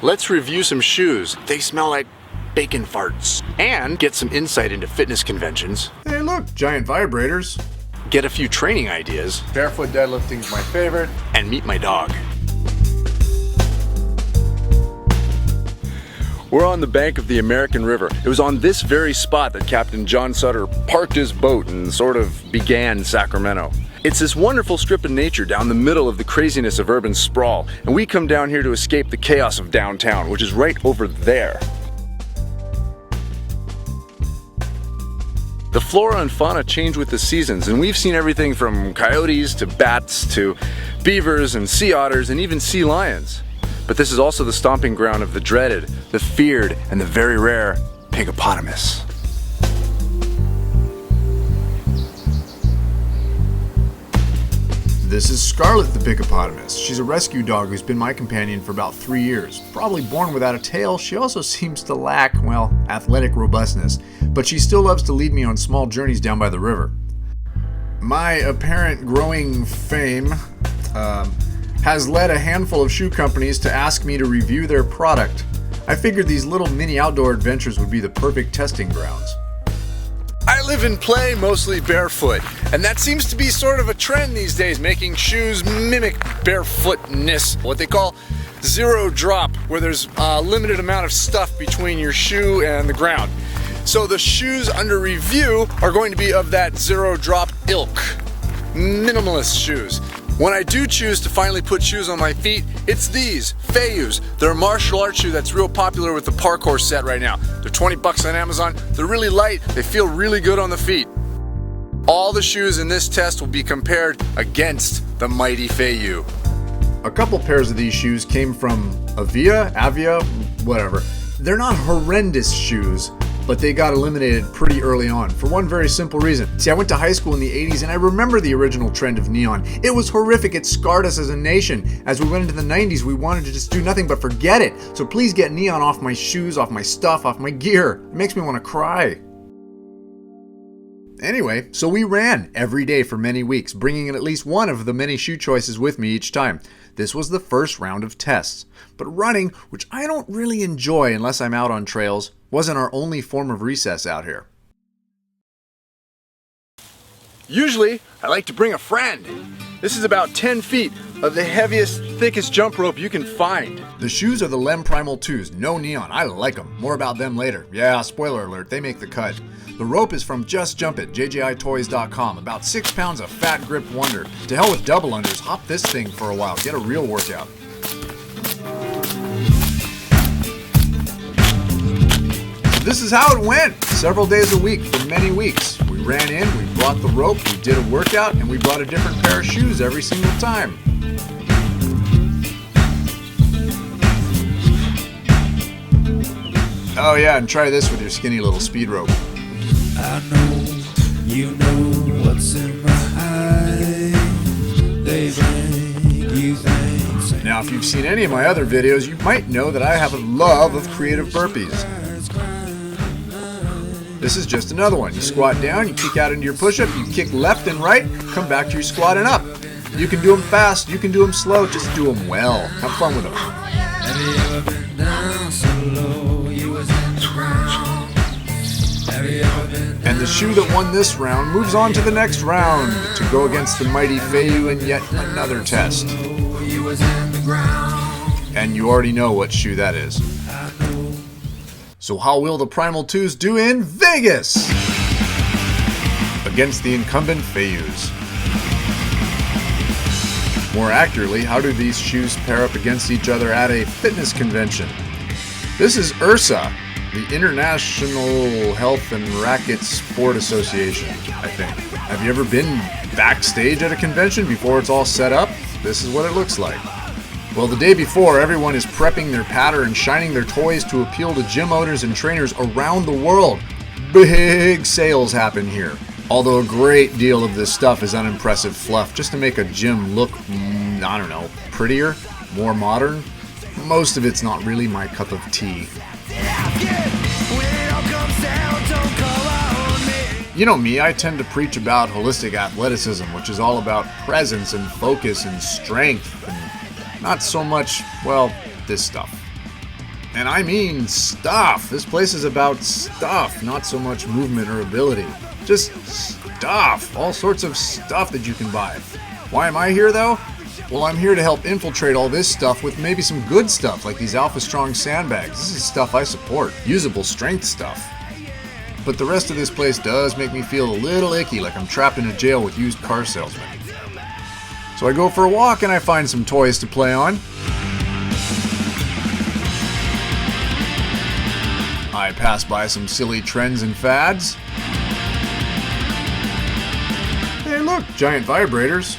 let's review some shoes. They smell like bacon farts. And get some insight into fitness conventions. Hey look, giant vibrators. Get a few training ideas. Barefoot deadlifting's my favorite. And meet my dog. We're on the bank of the American River. It was on this very spot that Captain John Sutter parked his boat and sort of began Sacramento. It's this wonderful strip of nature down the middle of the craziness of urban sprawl, and we come down here to escape the chaos of downtown, which is right over there. The flora and fauna change with the seasons, and we've seen everything from coyotes to bats to beavers and sea otters and even sea lions. But this is also the stomping ground of the dreaded, the feared, and the very rare hippopotamus. This is Scarlet the hippopotamus. She's a rescue dog who's been my companion for about 3 years. Probably born without a tail, she also seems to lack, well, athletic robustness. But she still loves to lead me on small journeys down by the river. My apparent growing fame has led a handful of shoe companies to ask me to review their product. I figured these little mini outdoor adventures would be the perfect testing grounds. I live and play mostly barefoot, and that seems to be sort of a trend these days, making shoes mimic barefootness, what they call zero drop, where there's a limited amount of stuff between your shoe and the ground. So the shoes under review are going to be of that zero drop ilk, minimalist shoes. When I do choose to finally put shoes on my feet, it's these, Feiyus. They're a martial arts shoe that's real popular with the parkour set right now. They're 20 bucks on Amazon. They're really light. They feel really good on the feet. All the shoes in this test will be compared against the mighty Feiyu. A couple pairs of these shoes came from Avia, whatever. They're not horrendous shoes, but they got eliminated pretty early on for one very simple reason. See, I went to high school in the 80s and I remember the original trend of neon. It was horrific. It scarred us as a nation. As we went into the 90s, we wanted to just do nothing but forget it. So please get neon off my shoes, off my stuff, off my gear. It makes me want to cry. Anyway, so we ran every day for many weeks, bringing in at least one of the many shoe choices with me each time. This was the first round of tests. But running, which I don't really enjoy unless I'm out on trails, wasn't our only form of recess out here. Usually, I like to bring a friend. This is about 10 feet of the heaviest, thickest jump rope you can find. The shoes are the Lem Primal 2s, no neon. I like them. More about them later. Yeah, spoiler alert, they make the cut. The rope is from Just Jump It, jjitoys.com. About 6 pounds of fat grip wonder. To hell with double unders, hop this thing for a while. Get a real workout. This is how it went. Several days a week for many weeks. We ran in, we brought the rope, we did a workout, and we brought a different pair of shoes every single time. Oh yeah, and try this with your skinny little speed rope. I know, you know what's in my eye. They make you think. Now, if you've seen any of my other videos, you might know that I have a love of creative burpees. This is just another one. You squat down, you kick out into your push-up, you kick left and right, come back to your squat and up. You can do them fast, you can do them slow, just do them well. Have fun with them. Have you ever been down so low you was in the ground? Have you ever been down? And the shoe that won this round moves on to the next round to go against the mighty Feiyu in yet another test. You was in the ground. And you already know what shoe that is. So how will the Primal 2s do in Vegas? Against the incumbent Feiyus. More accurately, how do these shoes pair up against each other at a fitness convention? This is IHRSA, the International Health and Racket Sport Association, I think. Have you ever been backstage at a convention before it's all set up? This is what it looks like. Well, the day before, everyone is prepping their patter and shining their toys to appeal to gym owners and trainers around the world. Big sales happen here. Although a great deal of this stuff is unimpressive fluff just to make a gym look, I don't know, prettier, more modern. Most of it's not really my cup of tea. You know me, I tend to preach about holistic athleticism, which is all about presence and focus and strength and not so much, well, this stuff. And I mean stuff. This place is about stuff, not so much movement or ability. Just stuff. All sorts of stuff that you can buy. Why am I here though? Well, I'm here to help infiltrate all this stuff with maybe some good stuff like these Alpha Strong sandbags. This is stuff I support. Usable strength stuff. But the rest of this place does make me feel a little icky, like I'm trapped in a jail with used car salesmen. So I go for a walk and I find some toys to play on. I pass by some silly trends and fads. Hey look, giant vibrators.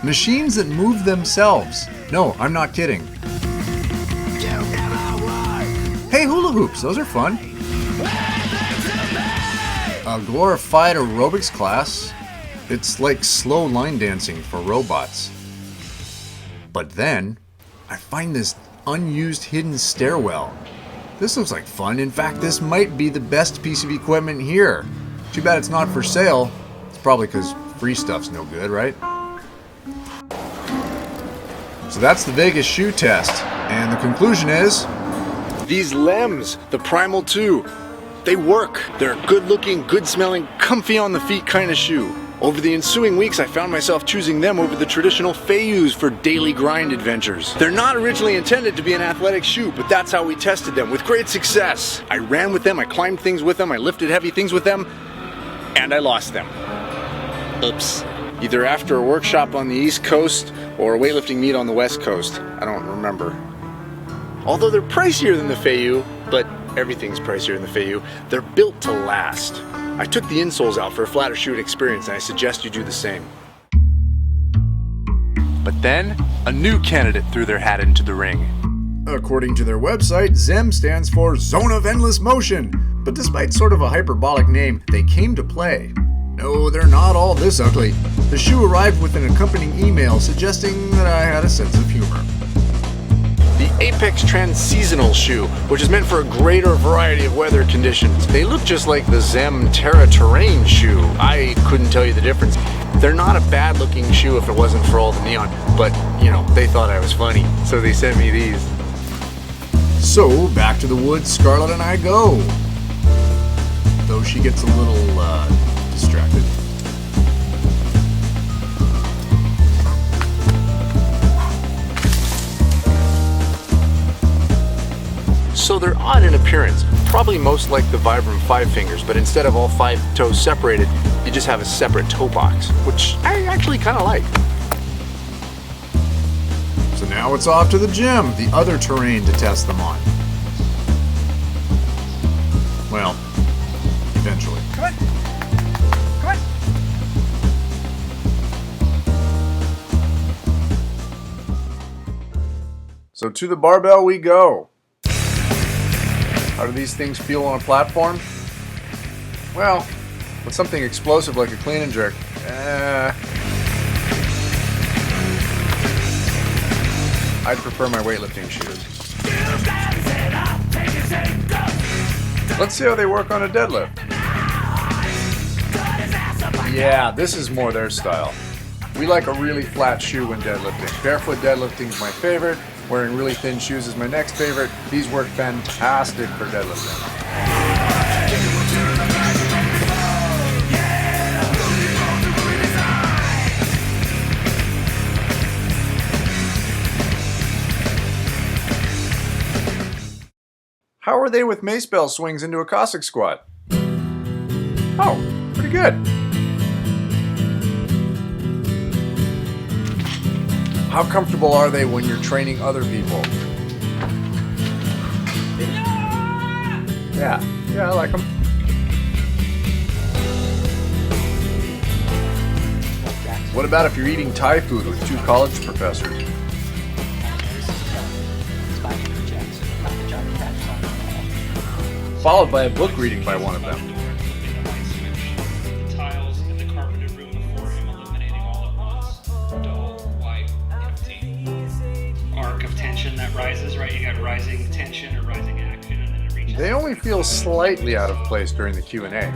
Machines that move themselves. No, I'm not kidding. Hey, hula hoops, those are fun. A glorified aerobics class. It's like slow line dancing for robots. But then, I find this unused hidden stairwell. This looks like fun. In fact, this might be the best piece of equipment here. Too bad it's not for sale. It's probably because free stuff's no good, right? So that's the Vegas shoe test. And the conclusion is... These Lems, the Primal 2, they work. They're a good-looking, good-smelling, comfy on the feet kind of shoe. Over the ensuing weeks, I found myself choosing them over the traditional Feiyus for daily grind adventures. They're not originally intended to be an athletic shoe, but that's how we tested them with great success. I ran with them, I climbed things with them, I lifted heavy things with them, and I lost them. Oops. Either after a workshop on the East Coast or a weightlifting meet on the West Coast. I don't remember. Although they're pricier than the Feiyu, but everything's pricier than the Feiyu, they're built to last. I took the insoles out for a flatter shoe experience, and I suggest you do the same. But then, a new candidate threw their hat into the ring. According to their website, ZEM stands for Zone of Endless Motion. But despite sort of a hyperbolic name, they came to play. No, they're not all this ugly. The shoe arrived with an accompanying email suggesting that I had a sense of humor. The Apex Trans-Seasonal shoe, which is meant for a greater variety of weather conditions. They look just like the ZEM Terra Terrain shoe. I couldn't tell you the difference. They're not a bad looking shoe if it wasn't for all the neon, but you know, they thought I was funny, so they sent me these. So, back to the woods Scarlet and I go. Though she gets a little, distracted. So they're odd in appearance, probably most like the Vibram 5 fingers, but instead of all 5 toes separated, you just have a separate toe box, which I actually kind of like. So now it's off to the gym, the other terrain to test them on. Well, eventually. Come on. Come on. So to the barbell we go. How do these things feel on a platform? Well, with something explosive like a clean and jerk, I'd prefer my weightlifting shoes. Let's see how they work on a deadlift. Yeah, this is more their style. We like a really flat shoe when deadlifting. Barefoot deadlifting is my favorite. Wearing really thin shoes is my next favorite. These work fantastic for deadlifting. How are they with mace bell swings into a Cossack squat? Oh, pretty good. How comfortable are they when you're training other people? Yeah, I like them. What about if you're eating Thai food with 2 college professors? Followed by a book reading by one of them. Tiles in the carpeted room before him, illuminating all at once. Dull, white, empty. Arc of tension that rises, right? You got rising tension or rising action, and then it reaches. They only feel slightly out of place during the Q&A.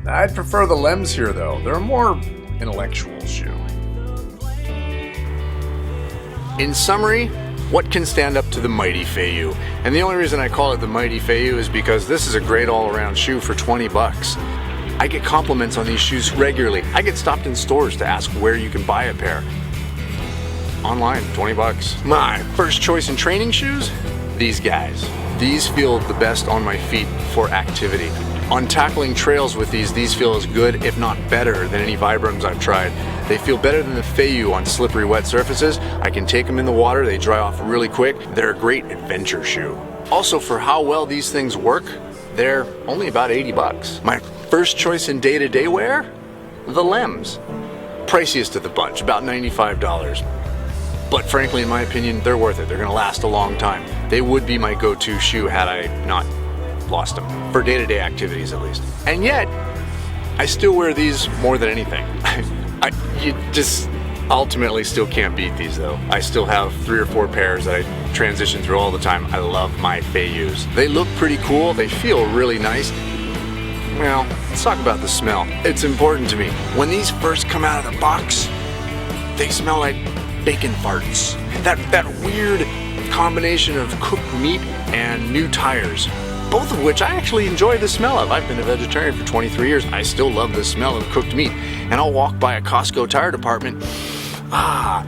I'd prefer the Lems here though. They're a more intellectual shoe. In summary, What can stand up to the mighty Feiyu? And the only reason I call it the mighty Feiyu is because this is a great all-around shoe for 20 bucks. I get compliments on these shoes regularly. I get stopped in stores to ask where you can buy a pair. Online, 20 bucks. My first choice in training shoes? These guys. These feel the best on my feet for activity. On tackling trails with these feel as good, if not better, than any Vibrams I've tried. They feel better than the Feiyu on slippery, wet surfaces. I can take them in the water, they dry off really quick. They're a great adventure shoe. Also, for how well these things work, they're only about 80 bucks. My first choice in day-to-day wear? The Lems. Priciest of the bunch, about $95. But frankly, in my opinion, they're worth it. They're gonna last a long time. They would be my go-to shoe had I not lost them, for day-to-day activities at least. And yet, I still wear these more than anything. You just ultimately still can't beat these though. I still have 3 or 4 pairs that I transition through all the time. I love my Feiyus. They look pretty cool, they feel really nice. Well, let's talk about the smell. It's important to me. When these first come out of the box, they smell like bacon farts. That weird combination of cooked meat and new tires. Both of which I actually enjoy the smell of. I've been a vegetarian for 23 years. I still love the smell of cooked meat. And I'll walk by a Costco tire department.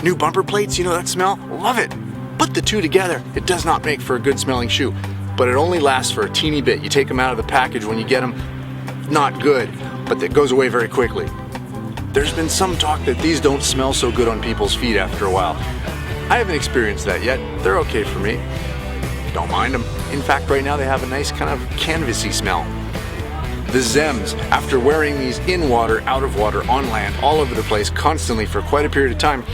New bumper plates, you know that smell? Love it. Put the two together, it does not make for a good smelling shoe. But it only lasts for a teeny bit. You take them out of the package when you get them, not good, but it goes away very quickly. There's been some talk that these don't smell so good on people's feet after a while. I haven't experienced that yet. They're okay for me. Don't mind them. In fact, right now they have a nice kind of canvasy smell. The Zems, after wearing these in water, out of water, on land, all over the place, constantly for quite a period of time,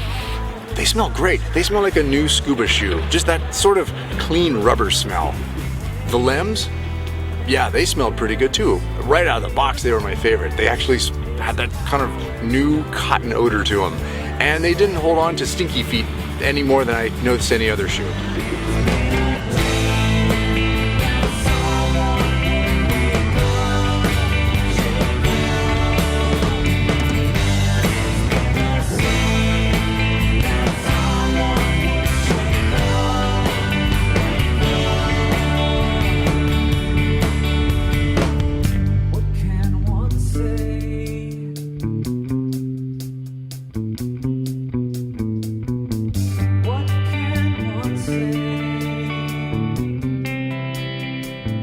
they smell great. They smell like a new scuba shoe. Just that sort of clean rubber smell. The Lems, yeah, they smelled pretty good too. Right out of the box, they were my favorite. They actually had that kind of new cotton odor to them. And they didn't hold on to stinky feet any more than I noticed any other shoe.